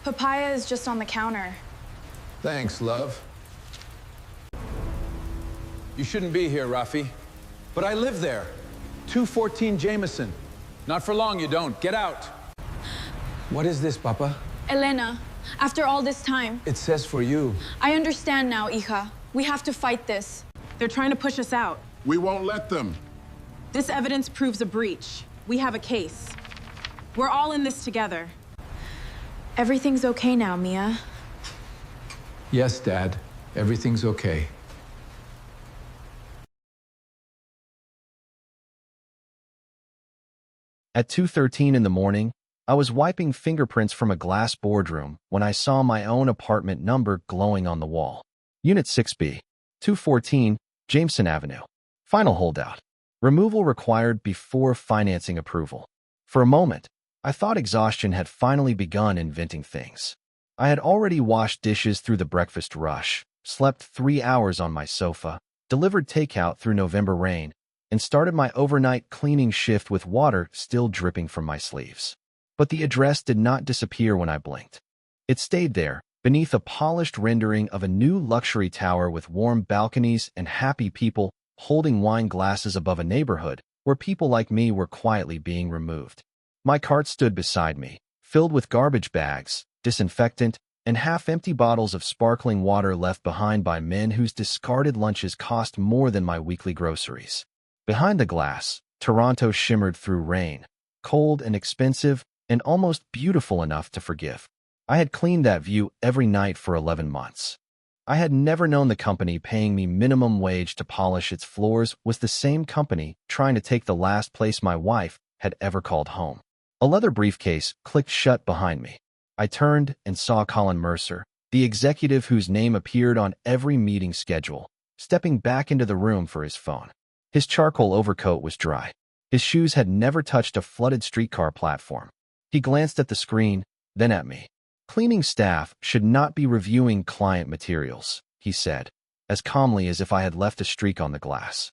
Papaya is just on the counter. Thanks, love. You shouldn't be here, Rafi. But I live there. 214 Jameson. Not for long, you don't. Get out. What is this, Papa? Elena, after all this time. It says for you. I understand now, hija. We have to fight this. They're trying to push us out. We won't let them. This evidence proves a breach. We have a case. We're all in this together. Everything's okay now, Mia. Yes, Dad. Everything's okay. At 2:13 in the morning, I was wiping fingerprints from a glass boardroom when I saw my own apartment number glowing on the wall. Unit 6B, 214, Jameson Avenue. Final holdout. Removal required before financing approval. For a moment, I thought exhaustion had finally begun inventing things. I had already washed dishes through the breakfast rush, slept 3 hours on my sofa, delivered takeout through November rain, and started my overnight cleaning shift with water still dripping from my sleeves. But the address did not disappear when I blinked. It stayed there, beneath a polished rendering of a new luxury tower with warm balconies and happy people holding wine glasses above a neighborhood where people like me were quietly being removed. My cart stood beside me, filled with garbage bags, disinfectant, and half-empty bottles of sparkling water left behind by men whose discarded lunches cost more than my weekly groceries. Behind the glass, Toronto shimmered through rain, cold and expensive, and almost beautiful enough to forgive. I had cleaned that view every night for 11 months. I had never known the company paying me minimum wage to polish its floors was the same company trying to take the last place my wife had ever called home. A leather briefcase clicked shut behind me. I turned and saw Colin Mercer, the executive whose name appeared on every meeting schedule, stepping back into the room for his phone. His charcoal overcoat was dry. His shoes had never touched a flooded streetcar platform. He glanced at the screen, then at me. Cleaning staff should not be reviewing client materials, he said, as calmly as if I had left a streak on the glass.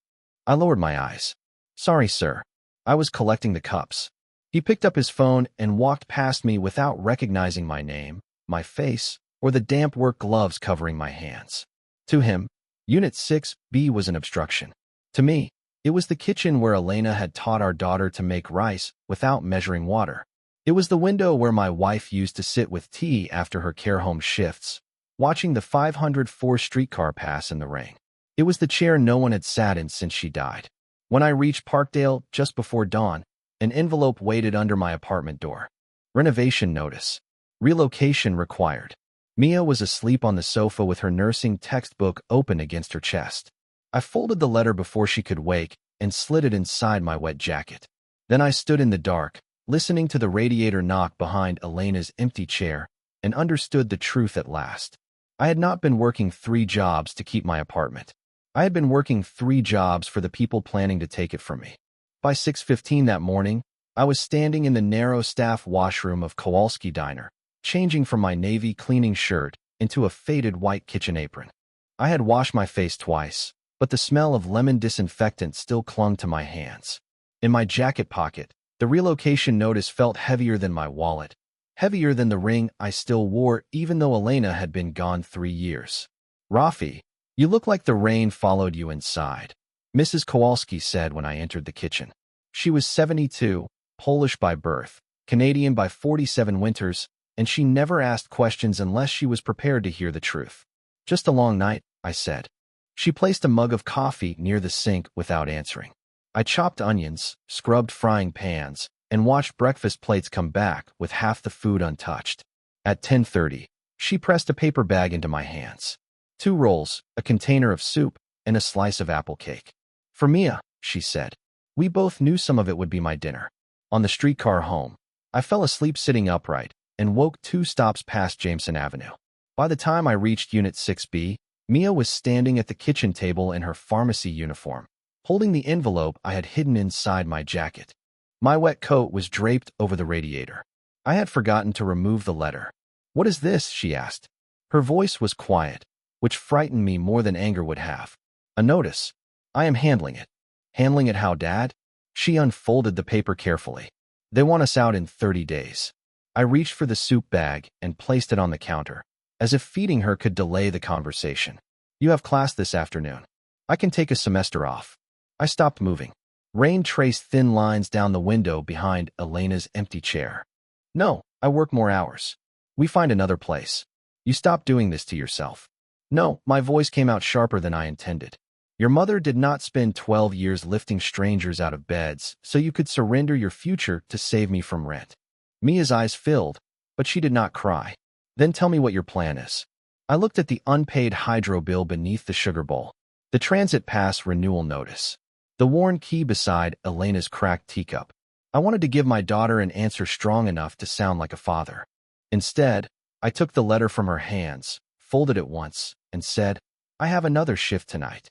I lowered my eyes. Sorry, sir. I was collecting the cups. He picked up his phone and walked past me without recognizing my name, my face, or the damp work gloves covering my hands. To him, Unit 6B was an obstruction. To me, it was the kitchen where Elena had taught our daughter to make rice without measuring water. It was the window where my wife used to sit with tea after her care home shifts, watching the 504 streetcar pass in the rain. It was the chair no one had sat in since she died. When I reached Parkdale just before dawn, an envelope waited under my apartment door. Renovation notice. Relocation required. Mia was asleep on the sofa with her nursing textbook open against her chest. I folded the letter before she could wake and slid it inside my wet jacket. Then I stood in the dark, listening to the radiator knock behind Elena's empty chair, and understood the truth at last. I had not been working 3 jobs to keep my apartment. I had been working 3 jobs for the people planning to take it from me. By 6:15 that morning, I was standing in the narrow staff washroom of Kowalski Diner, changing from my navy cleaning shirt into a faded white kitchen apron. I had washed my face twice, but the smell of lemon disinfectant still clung to my hands. In my jacket pocket, the relocation notice felt heavier than my wallet, heavier than the ring I still wore even though Elena had been gone 3 years. Rafi, you look like the rain followed you inside, Mrs. Kowalski said when I entered the kitchen. She was 72, Polish by birth, Canadian by 47 winters, and she never asked questions unless she was prepared to hear the truth. Just a long night, I said. She placed a mug of coffee near the sink without answering. I chopped onions, scrubbed frying pans, and watched breakfast plates come back with half the food untouched. At 10:30, she pressed a paper bag into my hands. 2 rolls, a container of soup, and a slice of apple cake. For Mia, she said. We both knew some of it would be my dinner. On the streetcar home, I fell asleep sitting upright and woke 2 stops past Jameson Avenue. By the time I reached Unit 6B, Mia was standing at the kitchen table in her pharmacy uniform, holding the envelope I had hidden inside my jacket. My wet coat was draped over the radiator. I had forgotten to remove the letter. What is this? She asked. Her voice was quiet, which frightened me more than anger would have. A notice. I am handling it. Handling it how, Dad? She unfolded the paper carefully. They want us out in 30 days. I reached for the soup bag and placed it on the counter, as if feeding her could delay the conversation. You have class this afternoon. I can take a semester off. I stopped moving. Rain traced thin lines down the window behind Elena's empty chair. No, I work more hours. We find another place. You stop doing this to yourself. No, my voice came out sharper than I intended. Your mother did not spend 12 years lifting strangers out of beds so you could surrender your future to save me from rent. Mia's eyes filled, but she did not cry. Then tell me what your plan is. I looked at the unpaid hydro bill beneath the sugar bowl. The transit pass renewal notice. The worn key beside Elena's cracked teacup. I wanted to give my daughter an answer strong enough to sound like a father. Instead, I took the letter from her hands, folded it once, and said, I have another shift tonight.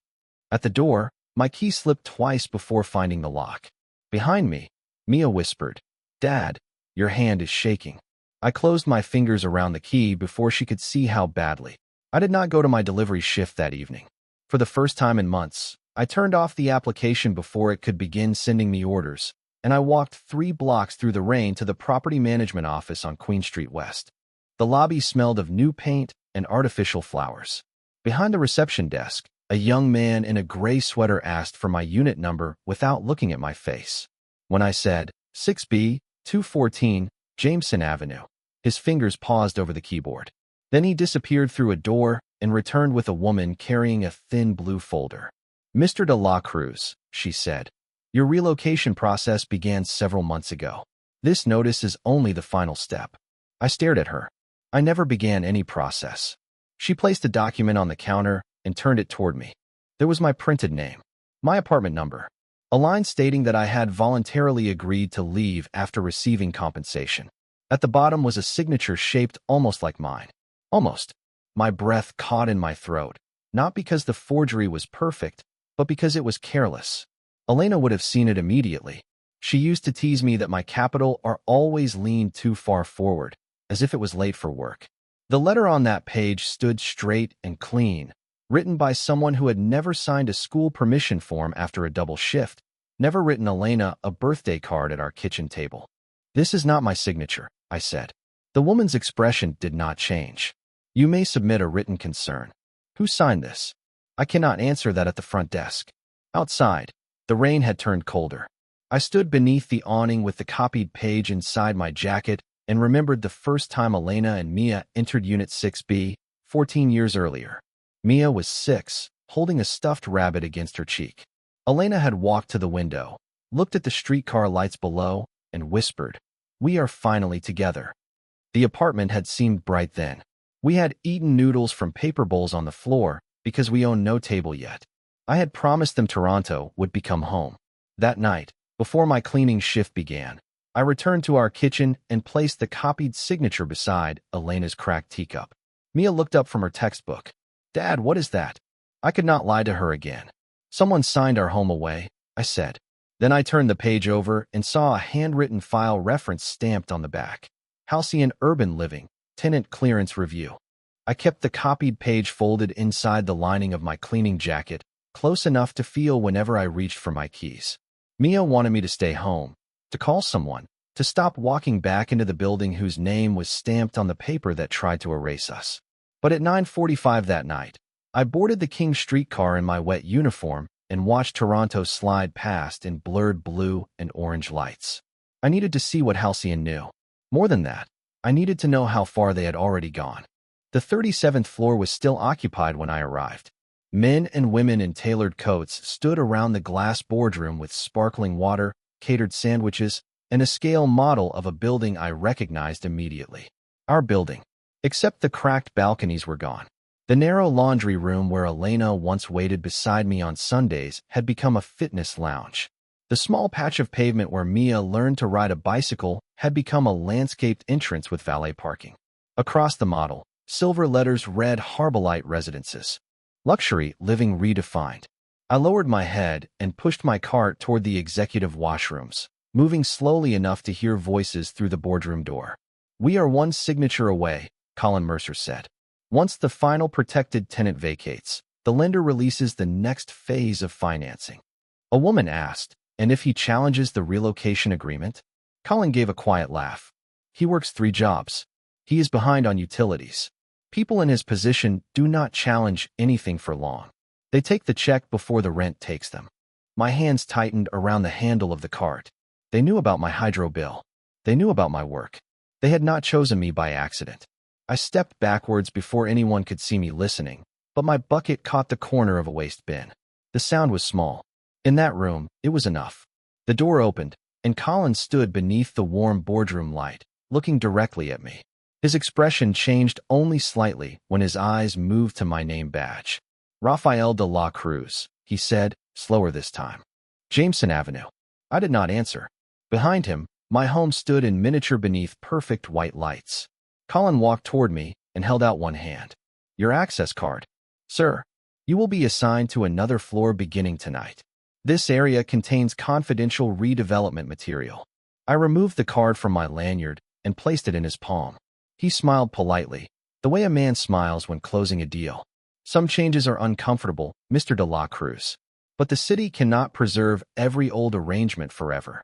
At the door, my key slipped twice before finding the lock. Behind me, Mia whispered, Dad, your hand is shaking. I closed my fingers around the key before she could see how badly. I did not go to my delivery shift that evening. For the first time in months, I turned off the application before it could begin sending me orders, and I walked 3 blocks through the rain to the property management office on Queen Street West. The lobby smelled of new paint and artificial flowers. Behind the reception desk, a young man in a gray sweater asked for my unit number without looking at my face. When I said, 6B, 214, Jameson Avenue, his fingers paused over the keyboard. Then he disappeared through a door and returned with a woman carrying a thin blue folder. Mr. de la Cruz, she said, your relocation process began several months ago. This notice is only the final step. I stared at her. I never began any process. She placed a document on the counter and turned it toward me. There was my printed name, my apartment number, a line stating that I had voluntarily agreed to leave after receiving compensation. At the bottom was a signature shaped almost like mine. Almost. My breath caught in my throat, not because the forgery was perfect, but because it was careless. Elena would have seen it immediately. She used to tease me that my capital are always leaned too far forward, as if it was late for work. The letter on that page stood straight and clean, written by someone who had never signed a school permission form after a double shift, never written Elena a birthday card at our kitchen table. This is not my signature, I said. The woman's expression did not change. You may submit a written concern. Who signed this? I cannot answer that at the front desk. Outside, the rain had turned colder. I stood beneath the awning with the copied page inside my jacket and remembered the first time Elena and Mia entered Unit 6B, 14 years earlier. Mia was 6, holding a stuffed rabbit against her cheek. Elena had walked to the window, looked at the streetcar lights below, and whispered, We are finally together. The apartment had seemed bright then. We had eaten noodles from paper bowls on the floor because we owned no table yet. I had promised them Toronto would become home. That night, before my cleaning shift began, I returned to our kitchen and placed the copied signature beside Elena's cracked teacup. Mia looked up from her textbook. Dad, what is that? I could not lie to her again. Someone signed our home away, I said. Then I turned the page over and saw a handwritten file reference stamped on the back. Halcyon Urban Living, Tenant Clearance Review. I kept the copied page folded inside the lining of my cleaning jacket, close enough to feel whenever I reached for my keys. Mia wanted me to stay home, to call someone, to stop walking back into the building whose name was stamped on the paper that tried to erase us. But at 9:45 that night, I boarded the King streetcar in my wet uniform and watched Toronto slide past in blurred blue and orange lights. I needed to see what Halcyon knew. More than that, I needed to know how far they had already gone. The 37th floor was still occupied when I arrived. Men and women in tailored coats stood around the glass boardroom with sparkling water, catered sandwiches, and a scale model of a building I recognized immediately. Our building. Except the cracked balconies were gone. The narrow laundry room where Elena once waited beside me on Sundays had become a fitness lounge. The small patch of pavement where Mia learned to ride a bicycle had become a landscaped entrance with valet parking. Across the model, silver letters read Harbolite Residences. Luxury living redefined. I lowered my head and pushed my cart toward the executive washrooms, moving slowly enough to hear voices through the boardroom door. We are one signature away, Colin Mercer said. Once the final protected tenant vacates, the lender releases the next phase of financing. A woman asked, and if he challenges the relocation agreement? Colin gave a quiet laugh. He works 3 jobs. He is behind on utilities. People in his position do not challenge anything for long. They take the check before the rent takes them. My hands tightened around the handle of the cart. They knew about my hydro bill. They knew about my work. They had not chosen me by accident. I stepped backwards before anyone could see me listening, but my bucket caught the corner of a waste bin. The sound was small. In that room, it was enough. The door opened, and Colin stood beneath the warm boardroom light, looking directly at me. His expression changed only slightly when his eyes moved to my name badge. Rafael de la Cruz, he said, slower this time. Jameson Avenue. I did not answer. Behind him, my home stood in miniature beneath perfect white lights. Colin walked toward me and held out one hand. Your access card. Sir, you will be assigned to another floor beginning tonight. This area contains confidential redevelopment material. I removed the card from my lanyard and placed it in his palm. He smiled politely, the way a man smiles when closing a deal. Some changes are uncomfortable, Mr. de la Cruz. But the city cannot preserve every old arrangement forever.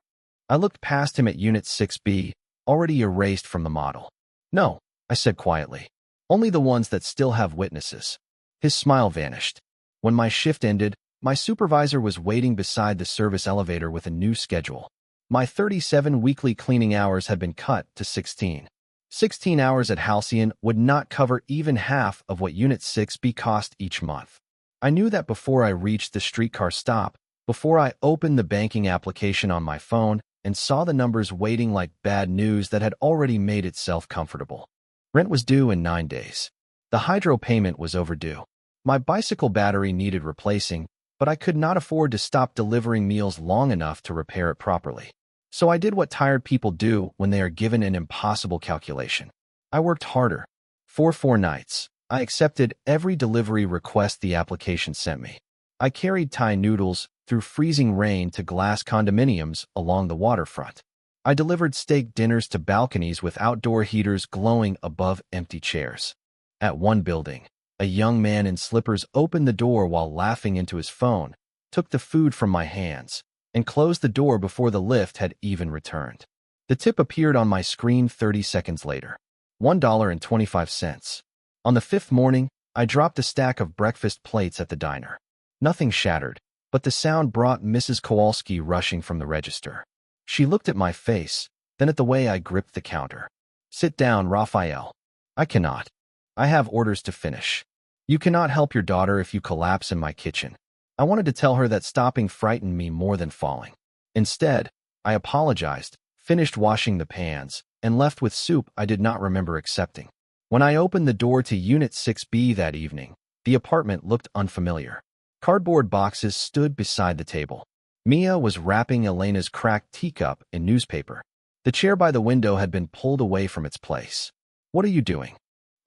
I looked past him at Unit 6B, already erased from the model. No, I said quietly. Only the ones that still have witnesses. His smile vanished. When my shift ended, my supervisor was waiting beside the service elevator with a new schedule. My 37 weekly cleaning hours had been cut to 16. 16 hours at Halcyon would not cover even half of what Unit 6B cost each month. I knew that before I reached the streetcar stop, before I opened the banking application on my phone and saw the numbers waiting like bad news that had already made itself comfortable. Rent was due in 9 days. The hydro payment was overdue. My bicycle battery needed replacing, but I could not afford to stop delivering meals long enough to repair it properly. So I did what tired people do when they are given an impossible calculation. I worked harder. For 4 nights, I accepted every delivery request the application sent me. I carried Thai noodles through freezing rain to glass condominiums along the waterfront. I delivered steak dinners to balconies with outdoor heaters glowing above empty chairs. At one building, a young man in slippers opened the door while laughing into his phone, took the food from my hands, and closed the door before the lift had even returned. The tip appeared on my screen 30 seconds later. $1.25. On the 5th morning, I dropped a stack of breakfast plates at the diner. Nothing shattered, but the sound brought Mrs. Kowalski rushing from the register. She looked at my face, then at the way I gripped the counter. Sit down, Raphael. I cannot. I have orders to finish. You cannot help your daughter if you collapse in my kitchen. I wanted to tell her that stopping frightened me more than falling. Instead, I apologized, finished washing the pans, and left with soup I did not remember accepting. When I opened the door to Unit 6B that evening, the apartment looked unfamiliar. Cardboard boxes stood beside the table. Mia was wrapping Elena's cracked teacup in newspaper. The chair by the window had been pulled away from its place. What are you doing?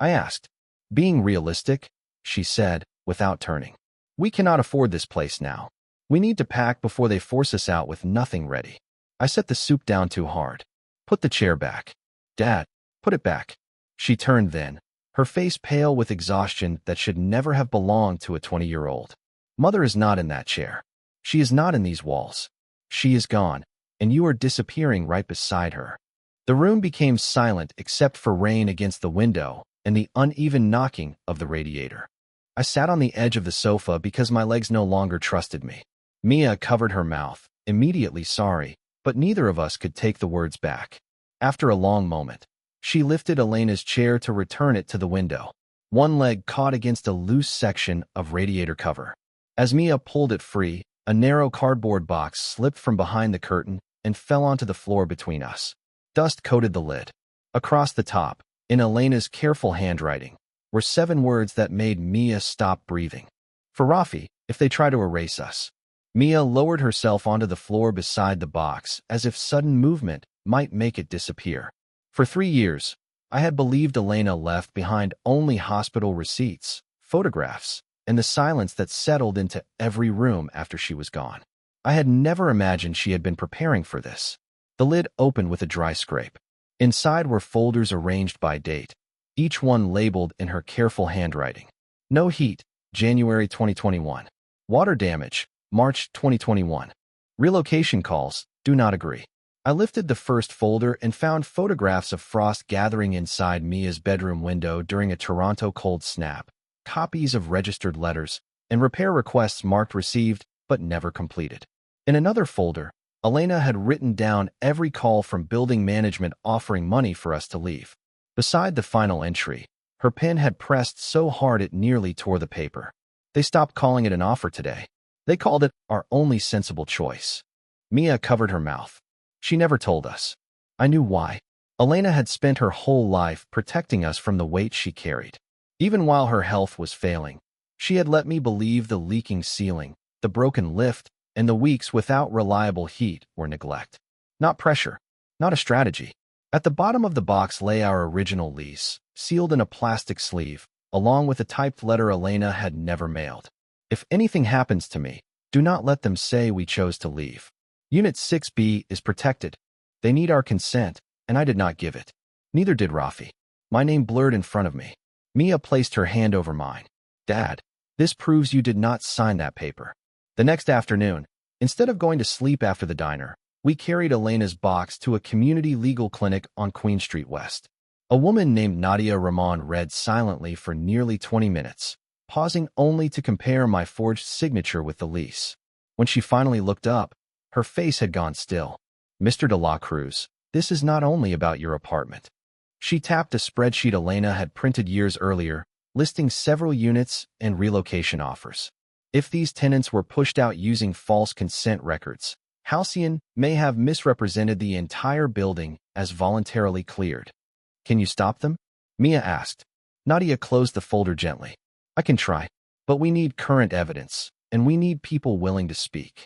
I asked. Being realistic, she said, without turning. We cannot afford this place now. We need to pack before they force us out with nothing ready. I set the soup down too hard. Put the chair back. Dad, put it back. She turned then, her face pale with exhaustion that should never have belonged to a 20-year-old. Mother is not in that chair. She is not in these walls. She is gone, and you are disappearing right beside her. The room became silent except for rain against the window and the uneven knocking of the radiator. I sat on the edge of the sofa because my legs no longer trusted me. Mia covered her mouth, immediately sorry, but neither of us could take the words back. After a long moment, she lifted Elena's chair to return it to the window. One leg caught against a loose section of radiator cover. As Mia pulled it free, a narrow cardboard box slipped from behind the curtain and fell onto the floor between us. Dust coated the lid. Across the top, in Elena's careful handwriting, were 7 words that made Mia stop breathing. For Rafi, if they try to erase us. Mia lowered herself onto the floor beside the box as if sudden movement might make it disappear. For 3 years, I had believed Elena left behind only hospital receipts, photographs, and the silence that settled into every room after she was gone. I had never imagined she had been preparing for this. The lid opened with a dry scrape. Inside were folders arranged by date, each one labeled in her careful handwriting. No heat, January 2021. Water damage, March 2021. Relocation calls, do not agree. I lifted the first folder and found photographs of frost gathering inside Mia's bedroom window during a Toronto cold snap, copies of registered letters, and repair requests marked received but never completed. In another folder, Elena had written down every call from building management offering money for us to leave. Beside the final entry, her pen had pressed so hard it nearly tore the paper. They stopped calling it an offer today. They called it our only sensible choice. Mia covered her mouth. She never told us. I knew why. Elena had spent her whole life protecting us from the weight she carried. Even while her health was failing, she had let me believe the leaking ceiling, the broken lift, and the weeks without reliable heat were neglect. Not pressure, not a strategy. At the bottom of the box lay our original lease, sealed in a plastic sleeve, along with a typed letter Elena had never mailed. If anything happens to me, do not let them say we chose to leave. Unit 6B is protected. They need our consent, and I did not give it. Neither did Rafi. My name blurred in front of me. Mia placed her hand over mine. Dad, this proves you did not sign that paper. The next afternoon, instead of going to sleep after the diner, we carried Elena's box to a community legal clinic on Queen Street West. A woman named Nadia Ramon read silently for nearly 20 minutes, pausing only to compare my forged signature with the lease. When she finally looked up, her face had gone still. Mr. de la Cruz, this is not only about your apartment. She tapped a spreadsheet Elena had printed years earlier, listing several units and relocation offers. If these tenants were pushed out using false consent records, Halcyon may have misrepresented the entire building as voluntarily cleared. Can you stop them? Mia asked. Nadia closed the folder gently. I can try, but we need current evidence, and we need people willing to speak.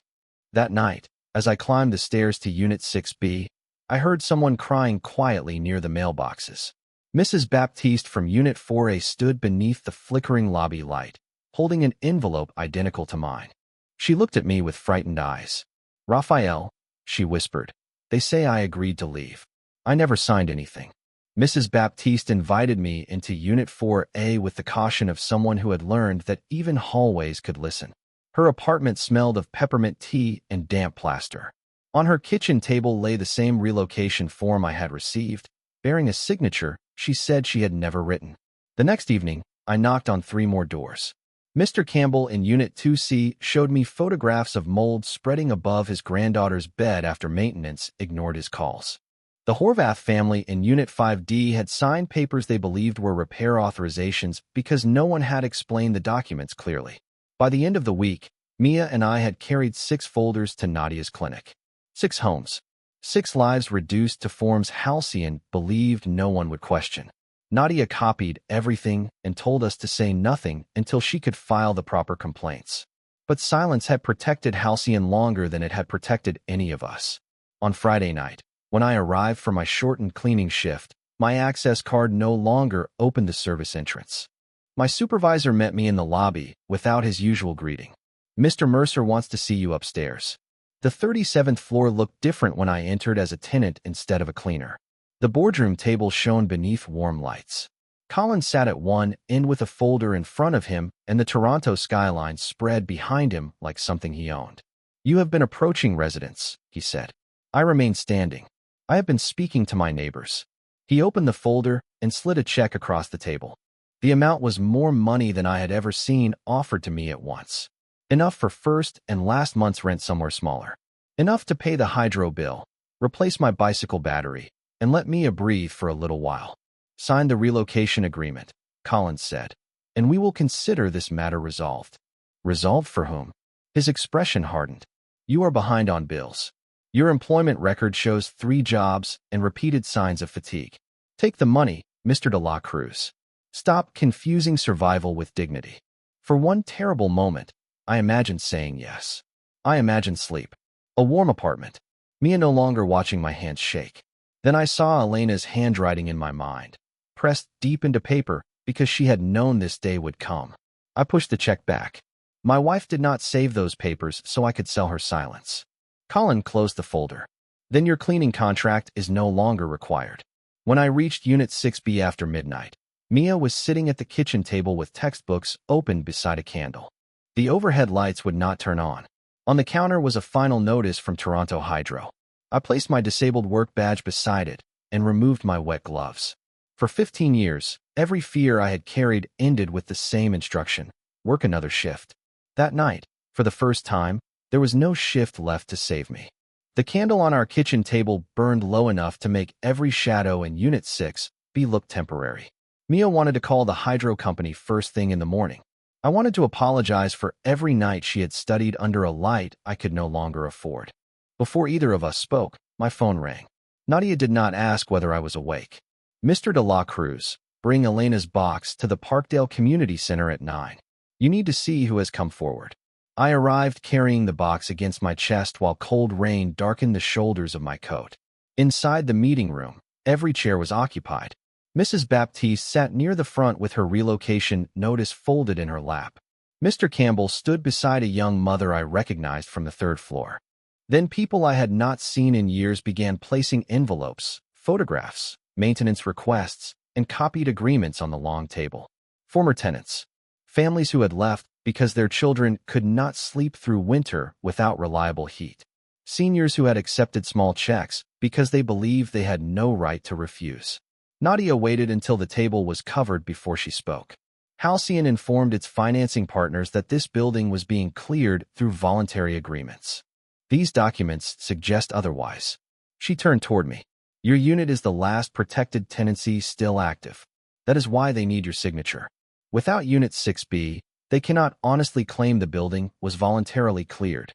That night, as I climbed the stairs to Unit 6B, I heard someone crying quietly near the mailboxes. Mrs. Baptiste from Unit 4A stood beneath the flickering lobby light, holding an envelope identical to mine. She looked at me with frightened eyes. Raphael, she whispered, they say I agreed to leave. I never signed anything. Mrs. Baptiste invited me into Unit 4A with the caution of someone who had learned that even hallways could listen. Her apartment smelled of peppermint tea and damp plaster. On her kitchen table lay the same relocation form I had received, bearing a signature she said she had never written. The next evening, I knocked on 3 more doors. Mr. Campbell in Unit 2C showed me photographs of mold spreading above his granddaughter's bed after maintenance ignored his calls. The Horvath family in Unit 5D had signed papers they believed were repair authorizations because no one had explained the documents clearly. By the end of the week, Mia and I had carried 6 folders to Nadia's clinic. 6 homes. 6 lives reduced to forms Halcyon believed no one would question. Nadia copied everything and told us to say nothing until she could file the proper complaints. But silence had protected Halcyon longer than it had protected any of us. On Friday night, when I arrived for my shortened cleaning shift, my access card no longer opened the service entrance. My supervisor met me in the lobby without his usual greeting. Mr. Mercer wants to see you upstairs. The 37th floor looked different when I entered as a tenant instead of a cleaner. The boardroom table shone beneath warm lights. Colin sat at one end with a folder in front of him and the Toronto skyline spread behind him like something he owned. You have been approaching residents, he said. I remained standing. I have been speaking to my neighbors. He opened the folder and slid a check across the table. The amount was more money than I had ever seen offered to me at once. Enough for first and last month's rent somewhere smaller. Enough to pay the hydro bill, replace my bicycle battery, and let Mia breathe for a little while. Sign the relocation agreement, Collins said, and we will consider this matter resolved. Resolved for whom? His expression hardened. You are behind on bills. Your employment record shows 3 jobs and repeated signs of fatigue. Take the money, Mr. de la Cruz. Stop confusing survival with dignity. For one terrible moment, I imagined saying yes. I imagined sleep. A warm apartment. Mia no longer watching my hands shake. Then I saw Elena's handwriting in my mind, pressed deep into paper because she had known this day would come. I pushed the check back. My wife did not save those papers so I could sell her silence. Colin closed the folder. Then your cleaning contract is no longer required. When I reached Unit 6B after midnight, Mia was sitting at the kitchen table with textbooks opened beside a candle. The overhead lights would not turn on. On the counter was a final notice from Toronto Hydro. I placed my disabled work badge beside it and removed my wet gloves. For 15 years, every fear I had carried ended with the same instruction: work another shift. That night, for the first time, there was no shift left to save me. The candle on our kitchen table burned low enough to make every shadow in Unit 6B look temporary. Mia wanted to call the hydro company first thing in the morning. I wanted to apologize for every night she had studied under a light I could no longer afford. Before either of us spoke, my phone rang. Nadia did not ask whether I was awake. "Mr. de la Cruz, bring Elena's box to the Parkdale Community Center at 9. You need to see who has come forward." I arrived carrying the box against my chest while cold rain darkened the shoulders of my coat. Inside the meeting room, every chair was occupied. Mrs. Baptiste sat near the front with her relocation notice folded in her lap. Mr. Campbell stood beside a young mother I recognized from the third floor. Then people I had not seen in years began placing envelopes, photographs, maintenance requests, and copied agreements on the long table. Former tenants, families who had left because their children could not sleep through winter without reliable heat. Seniors who had accepted small checks because they believed they had no right to refuse. Nadia waited until the table was covered before she spoke. Halcyon informed its financing partners that this building was being cleared through voluntary agreements. These documents suggest otherwise. She turned toward me. Your unit is the last protected tenancy still active. That is why they need your signature. Without Unit 6B, they cannot honestly claim the building was voluntarily cleared.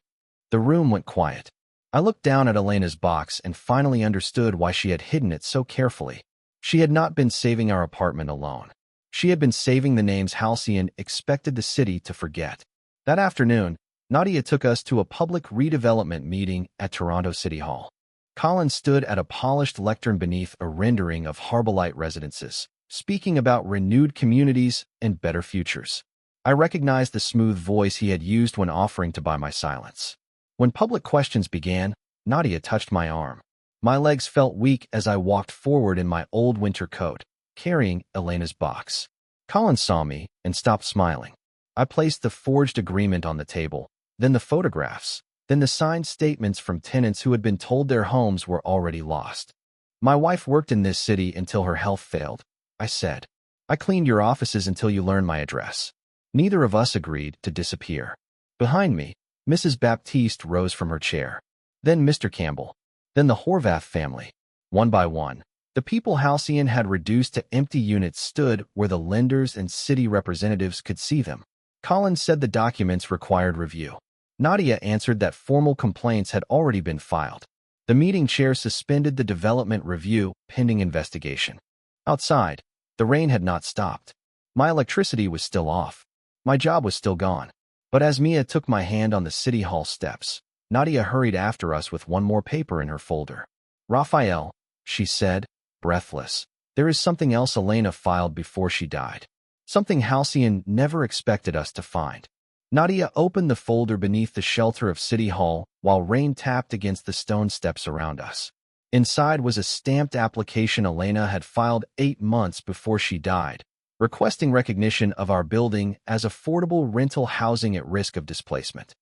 The room went quiet. I looked down at Elena's box and finally understood why she had hidden it so carefully. She had not been saving our apartment alone. She had been saving the names Halcyon expected the city to forget. That afternoon, Nadia took us to a public redevelopment meeting at Toronto City Hall. Colin stood at a polished lectern beneath a rendering of Harbolite residences, speaking about renewed communities and better futures. I recognized the smooth voice he had used when offering to buy my silence. When public questions began, Nadia touched my arm. My legs felt weak as I walked forward in my old winter coat, carrying Elena's box. Colin saw me and stopped smiling. I placed the forged agreement on the table, then the photographs, then the signed statements from tenants who had been told their homes were already lost. "My wife worked in this city until her health failed," I said. "I cleaned your offices until you learned my address." Neither of us agreed to disappear. Behind me, Mrs. Baptiste rose from her chair. Then Mr. Campbell. Then the Horvath family. One by one, the people Halcyon had reduced to empty units stood where the lenders and city representatives could see them. Colin said the documents required review. Nadia answered that formal complaints had already been filed. The meeting chair suspended the development review pending investigation. Outside, the rain had not stopped. My electricity was still off. My job was still gone. But as Mia took my hand on the City Hall steps, Nadia hurried after us with one more paper in her folder. "Raphael," she said, breathless, "there is something else Elena filed before she died. Something Halcyon never expected us to find." Nadia opened the folder beneath the shelter of City Hall while rain tapped against the stone steps around us. Inside was a stamped application Elena had filed 8 months before she died, requesting recognition of our building as affordable rental housing at risk of displacement.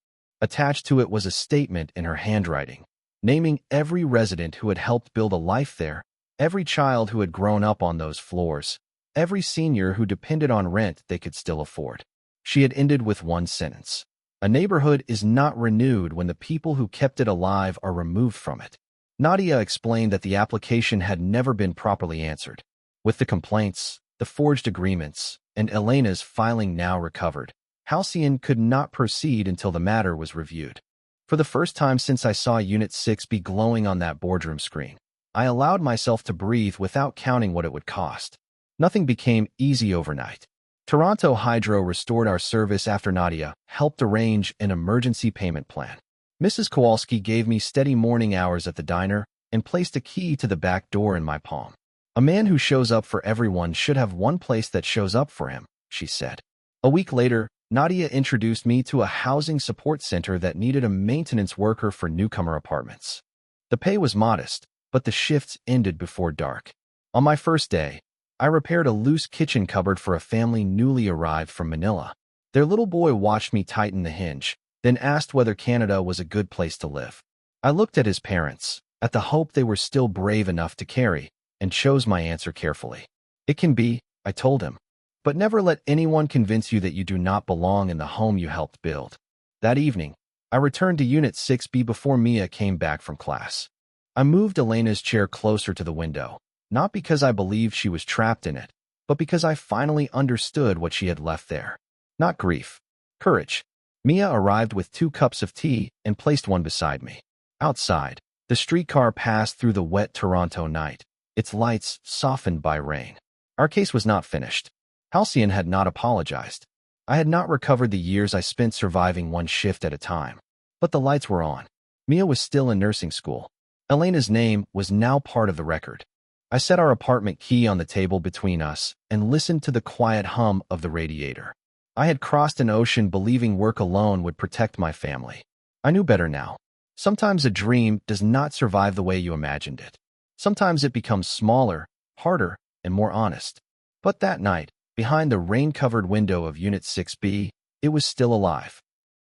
Attached to it was a statement in her handwriting, naming every resident who had helped build a life there, every child who had grown up on those floors, every senior who depended on rent they could still afford. She had ended with one sentence: "A neighborhood is not renewed when the people who kept it alive are removed from it." Nadia explained that the application had never been properly answered. With the complaints, the forged agreements, and Elena's filing now recovered, Halcyon could not proceed until the matter was reviewed. For the first time since I saw Unit 6 be glowing on that boardroom screen, I allowed myself to breathe without counting what it would cost. Nothing became easy overnight. Toronto Hydro restored our service after Nadia helped arrange an emergency payment plan. Mrs. Kowalski gave me steady morning hours at the diner and placed a key to the back door in my palm. "A man who shows up for everyone should have one place that shows up for him," she said. A week later, Nadia introduced me to a housing support center that needed a maintenance worker for newcomer apartments. The pay was modest, but the shifts ended before dark. On my first day, I repaired a loose kitchen cupboard for a family newly arrived from Manila. Their little boy watched me tighten the hinge, then asked whether Canada was a good place to live. I looked at his parents, at the hope they were still brave enough to carry, and chose my answer carefully. It can be, I told him. But never let anyone convince you that you do not belong in the home you helped build. That evening, I returned to Unit 6B before Mia came back from class. I moved Elena's chair closer to the window, not because I believed she was trapped in it, but because I finally understood what she had left there. Not grief. Courage. Mia arrived with 2 cups of tea and placed one beside me. Outside, the streetcar passed through the wet Toronto night, its lights softened by rain. Our case was not finished. Halcyon had not apologized. I had not recovered the years I spent surviving one shift at a time. But the lights were on. Mia was still in nursing school. Elena's name was now part of the record. I set our apartment key on the table between us and listened to the quiet hum of the radiator. I had crossed an ocean believing work alone would protect my family. I knew better now. Sometimes a dream does not survive the way you imagined it. Sometimes it becomes smaller, harder, and more honest. But that night, behind the rain-covered window of Unit 6B, it was still alive.